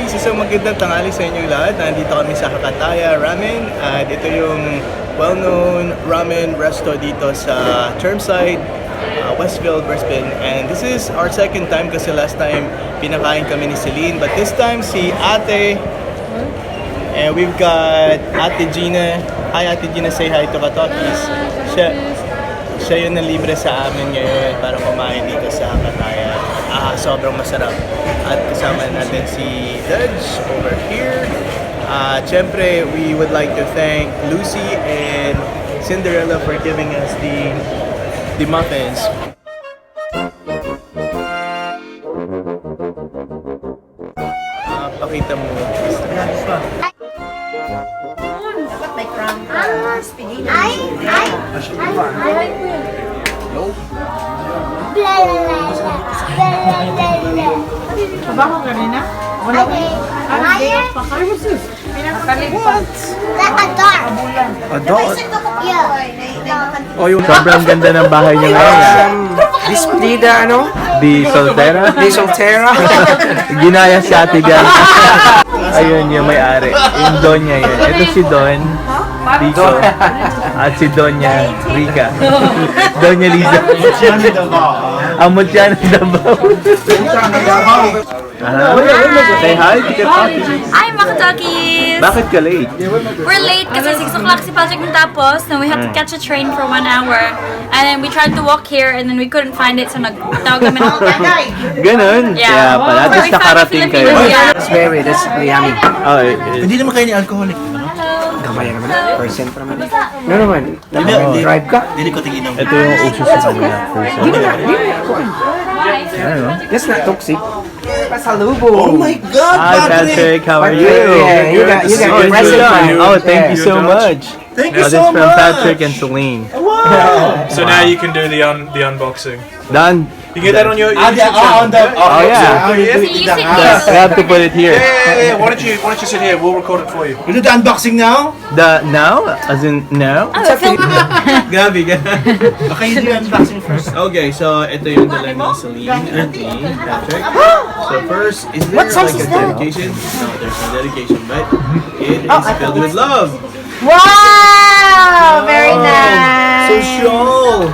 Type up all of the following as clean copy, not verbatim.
guys! Isang magandang tanghali sa inyong lahat. Nandito kami sa Hakataya Ramen at ito yung well-known ramen resto dito sa Chermside, Westfield, Brisbane. And this is our second time kasi last time pinakain kami ni Celine. But this time si Ate, and we've got Ate Gina. Hi Ate Gina, say hi to Katokis. Siya yung nalibre sa amin ngayon para kumain dito sa Hakataya. Sobrang masarap. At kasama natin si Dudge over here. Siyempre, we would like to thank Lucy and Cinderella for giving us the muffins. Pakita mo. Dapat may crown ka. Spaghetti. Kabaho ka rin na? Wala ko. Adult? Yeah. Oh, yung sobrang ganda ng bahay niya ngayon. Despedida, ano? Di soltera? Di soltera. Ginaya si Ate Gan. Ayun yung may-ari. Yung Don niya yun. Ito si Don. Dito. At si Donya Rica. Donya Liza. Amot yan ang Davao. Say hi, Tika Taki. Hi, mga Takis! Bakit ka late? We're late kasi 6 o'clock si Patrick natapos. Then we had to catch a train for 1 hour. And then we tried to walk here and then we couldn't find it. So nagtawag kami ng Ganun. Yeah. Kaya pala. At least nakarating kayo. That's that's yummy. Oh, Hindi naman kayo ni alcoholic. Gamay naman. Percent pa naman. No naman. Drive ka. Hindi ko tingin ito yung uso sa kanila. That's not toxic. Pasalubo. Oh my God, Hi Patrick, how are you? Yeah, you got your present for you. Oh, thank you so much. Thank you This so from much. Patrick and Celine. Wow. So now you can do the unboxing. Done. You can get that on your YouTube channel. Oh yeah. We have to put it here. Yeah. Why don't you sit here? We'll record it for you. You do the unboxing now? The now? As in now? Gabi, Okay, you do the unboxing first. Okay, so ito yung dala ni Celine and me, Patrick. So first, is there like a dedication? No, there's no dedication, but it is filled with love. Wow! Very nice. Social.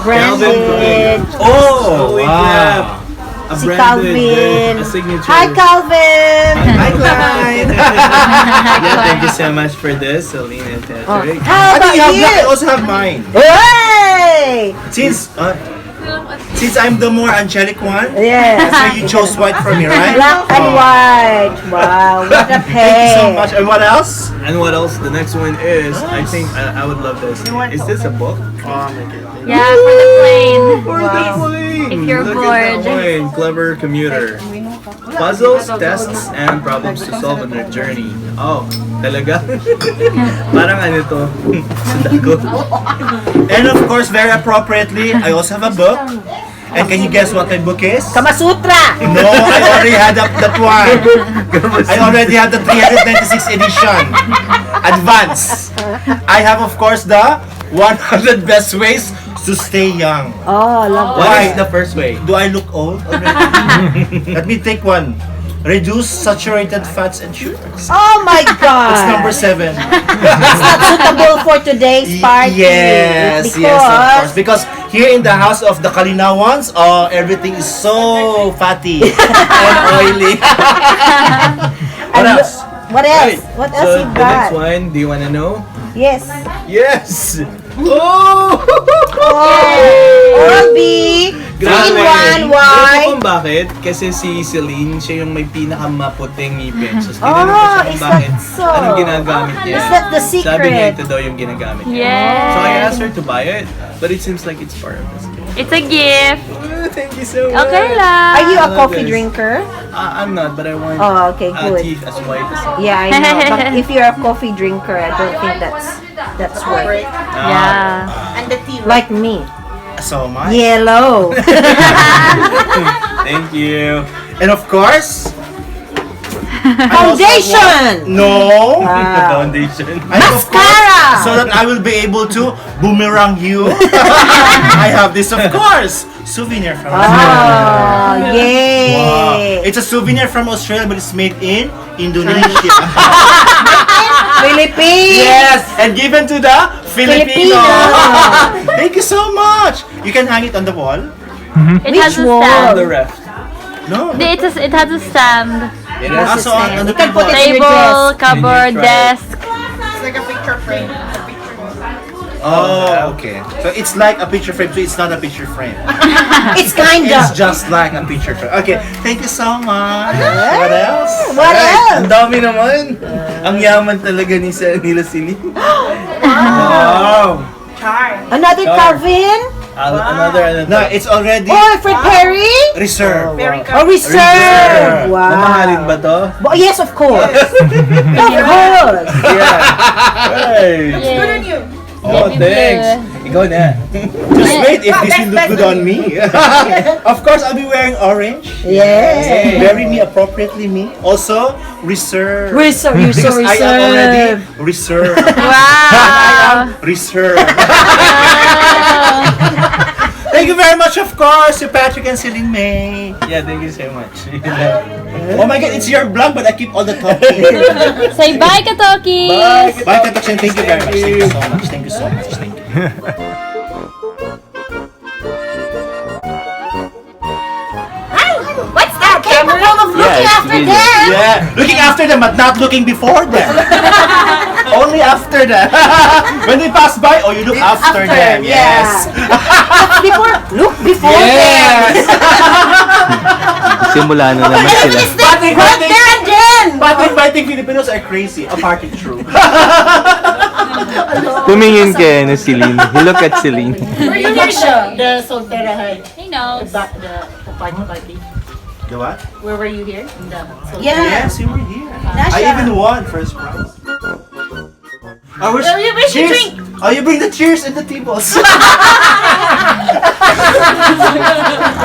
Branded. Oh, wow. A Si branded, Calvin. a signature. Hi, Calvin. Hi, Clyde. Yeah, thank you so much for this, Celine and Patrick. How about I you? also have mine. Hey! Since I'm the more angelic one, Yes. so you chose white for me, right? Black and white. Wow, what a Thank you so pair. much. And what else? And what else? The next one is, I think I would love this. Is this a book? Oh my God. Yeah, for the plane. If you're bored. Clever commuter. Puzzles, tests, and problems to solve on their journey. Oh, talaga? Parang ano to? Sudago. And of course, very appropriately, I also have a book. And can you guess what my book is? Kama Sutra. No, I already had that one. I already have the 396 edition. Advance. I have, of course, the 100 best ways to stay young. Oh, love What Why? is the first way? Do I look old already? Let me take one. Reduce saturated fats and sugars. Oh my God. It's number 7. It's not suitable for today's party. Yes, because yes, of course. Because here in the house of the Calinawans, everything is so fatty and oily. What else? What else? Right. What else So you the next got? one, do you wanna know? Yes. Yes! Oh! Oral B. 3 in 1. Why? Alam mo kung bakit? Kasi si Celine, siya yung may pinakamaputing ngipin. So, tinanong ko siya kung is bakit. that so? Anong ginagamit niya? Is that the secret? Sabi niya ito daw yung ginagamit niya. Yes. So I asked her to buy it, but it seems like it's part of this gift. It's a gift. Thank you so much. Okay lang. Are you a I love coffee this. drinker? I'm not, but I want Oh, okay, good. teeth as white as Yeah, I know. But if you're a coffee drinker, I don't think that's right. Yeah. Like me. So much. Yellow. Thank you. And of course, Foundation. no. The foundation. And of course, Mascara. so that I will be able to boomerang you, I have this, of course, souvenir from Australia. Oh, yay! Wow. It's a souvenir from Australia, but it's made in Indonesia. Philippines! Yes, and given to the Filipino. Filipino. Thank you so much. You can hang it on the wall. It Which has a wall? stand. The ref. No. It has a stand. It Yes, is. it's Also on the You can put table. it in your Table, dress. cupboard, Did you try it? desk. Oh, okay. So it's like a picture frame, so it's not a picture frame. It's kinda. It's just like a picture frame. Okay, thank you so much. What else? What else? Ang dami naman. Ang yaman talaga nila Sili. Wow. Another Calvin? Another. No, it's already Oh, for Perry? reserved. Oh, reserve! Wow. Mamahalin ba to? Yes, of course. Of course. Yeah. Right. Good on you. Oh, thanks. Ikaw na. Just wait if this will look good on me. Of course, I'll be wearing orange. Yes. Very me appropriately me. Also, reserved. Reserve, you're so Because I am already reserved. reserved. Wow. Reserved. Thank you very much, of course, to Patrick and Celine May. Yeah, thank you so much. Oh my God, it's your vlog, but I keep all the talking. Say bye, Katokis. Bye, Katakshan. Thank you very much. Thank you so much. Thank you so much. Thank you. What's that? Capable of looking after them. Yeah, looking after them, but not looking before them. Only after them. When they pass by, oh, you look after them. Yes. Look before Yes. Simula na naman sila. Right there and then. But inviting Filipinos are crazy. Apart it's true. Tumingin kay na Celine. You look at Celine. The Solterahan, He knows. the party. The what? Where were you here? In the Yeah. Yes, you were here. I even won first prize. Oh, Well, you wish you cheers. Oh, you bring the cheers and the tables. Oh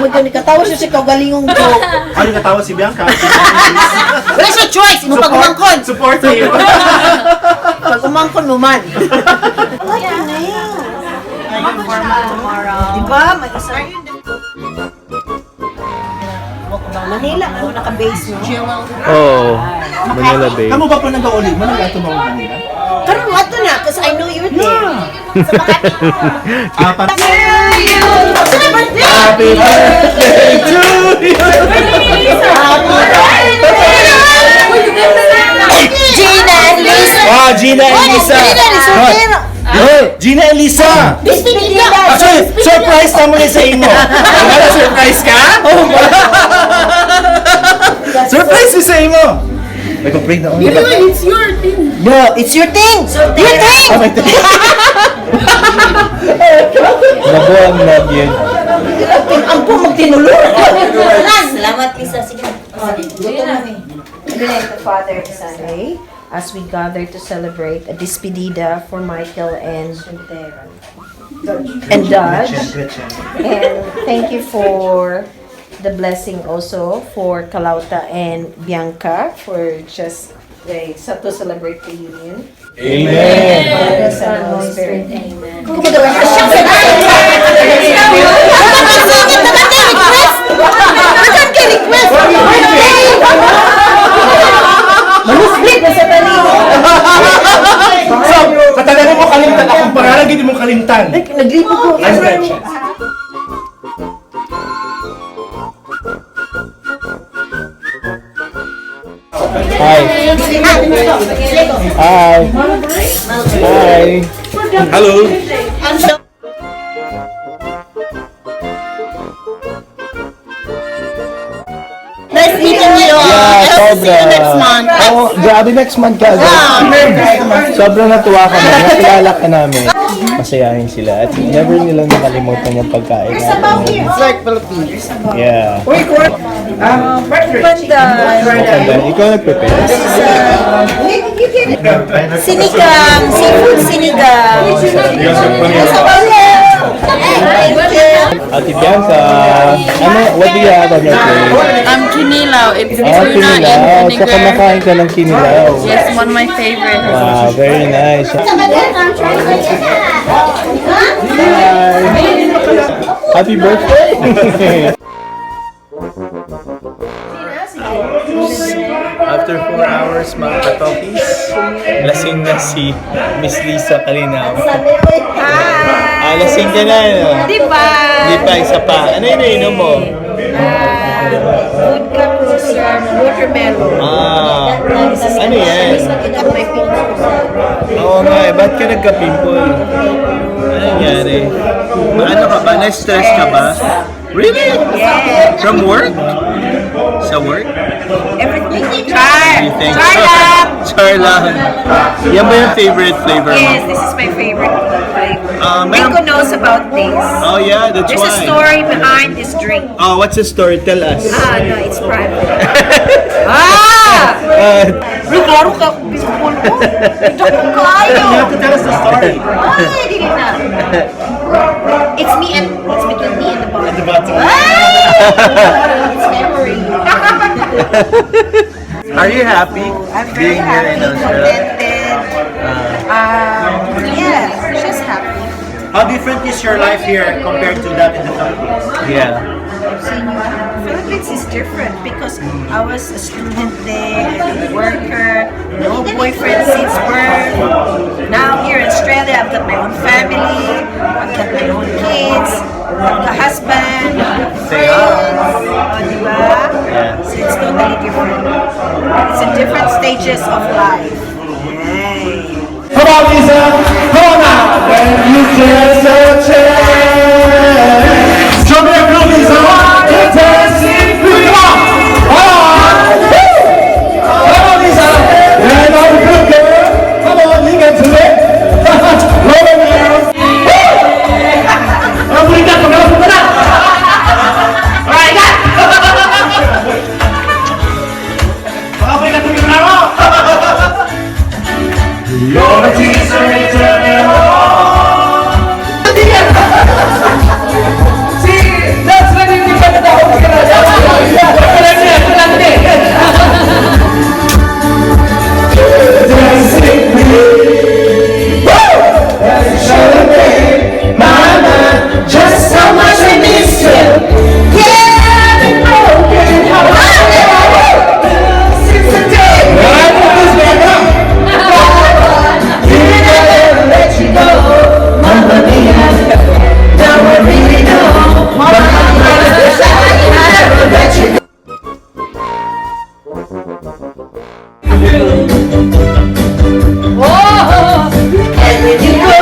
my God, katawa siya sa kagalingong joke. Ano katawa si Bianca? Wala siya choice. Imo pag umangkon. Support you. Pag umangkon mo man. Ay, na yan. Diba? May kasama. Manila, ano naka-base no? Oh, Manila Bay. Kamu ba po nag-uuli mo? Nag-ato mo Manila? Karong ato na, because I know you're there. Sa Makati. Apat. Happy birthday to Gina and Lisa. Oh, Gina and Lisa. Gina and Lisa. Actually, surprise naman yun sa inyo. Wala surprise ka? Surprise yun sa inyo. May complaint na ako. It's your thing. No, it's your thing. Your thing. Oh, my God. Nabuang love yun. Ang po magtinulong. Salamat, Lisa. Sige. Father and Son, as we gather to celebrate a despedida for Michael and Dodge. And thank you for the blessing also for Kalauta and Bianca for just to celebrate the union. Amen. Father, Son, Holy Spirit. Amen. Manusplit na sa talino. So, katalaga mo kalimtan akong pangalan, hindi mo kalimtan. Naglipo ko. I'm Gretchen. Hi. Hi. Hi. Hello. Nice meeting you. Yeah, sobra. Next month. Oh, grabe next month ka. Sobrang natuwa kami. Nakilala ka namin. Masayahin sila. At never nila nakalimutan yung pagkain natin. It's like Philippines. Yeah. Pandan. Ikaw nag-prepare. Sinigang, seafood sinigang. Ate Bianca, ano, What do you have on your plate? Kinilaw. It's Kinilaw. So, kumakain ka ng kinilaw. Yes, one of my favorites. Wow, very nice. Happy birthday! After 4 hours, mga katokis, lasing na si Miss Lisa Calinawan. Lasing ka na, no? Di ba? Di pa, isa pa. Ano yung ininom mo? Vodka cruiser, watermelon. Ano yan? Nakita ko may pimples. Oo nga eh, ba't ka nagka-pimple? Ano nangyari? Ano ka ba? Na-stress ka ba? Really? Yeah. From work? Sa work? Everything. Char! You think? Char lang! Char lang. Yan ba yung favorite flavor mo? Yes, this is my favorite flavor. Meron- Buko knows about this. Oh yeah, that's There's why. a story behind this drink. Oh, what's the story? Tell us. No, it's private. Klaro ka, bisipol ko. Ito ko kayo. You have to tell us the story. Ay, di na. It's between me and the bar. The bottom. It's memory. Are you happy I'm very being here in happy, Australia? contented. Yes, just happy. How different is your life here compared to that in the Philippines? Yeah. Philippines is different because I was a student there, a worker, no boyfriend since birth. Now here in Australia, I've got my own family, I've got my own kids, I've got husband, I've got friends, diba? Yeah. So it's totally different. It's in different stages of life. Yay. Come on, Lisa! Come on now! When you just a chance! Show me a blue, Lisa! You're dancing queen! Come on! Come on, Lisa! And all the good girl! Come on, you can do it! Roll it down! Oh, we got to go! Put up! All right, got it! Oh, we got to go now! You're the teaser, returning home. See, that's when you get the whole thing. Dancing queen, celebrate, mama, just how much I miss you. Yeah, the broken heart. Since the day I put this back up. Let you go, Mamma Mia. Now I really know, Mamma Mia. I never let you go. Oh, and when you go,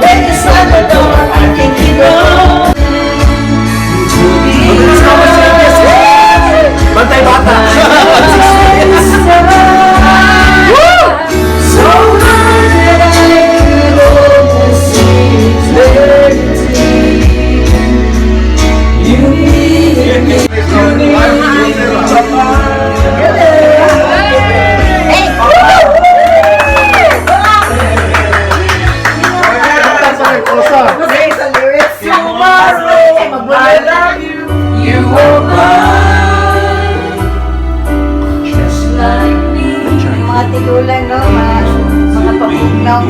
when you slam the door, I think you know. Bantay bata. So hard that I could almost see clarity. You needed me. I love you. You were mine. Just like me. Mga tigulan, no? Mga papugnaw.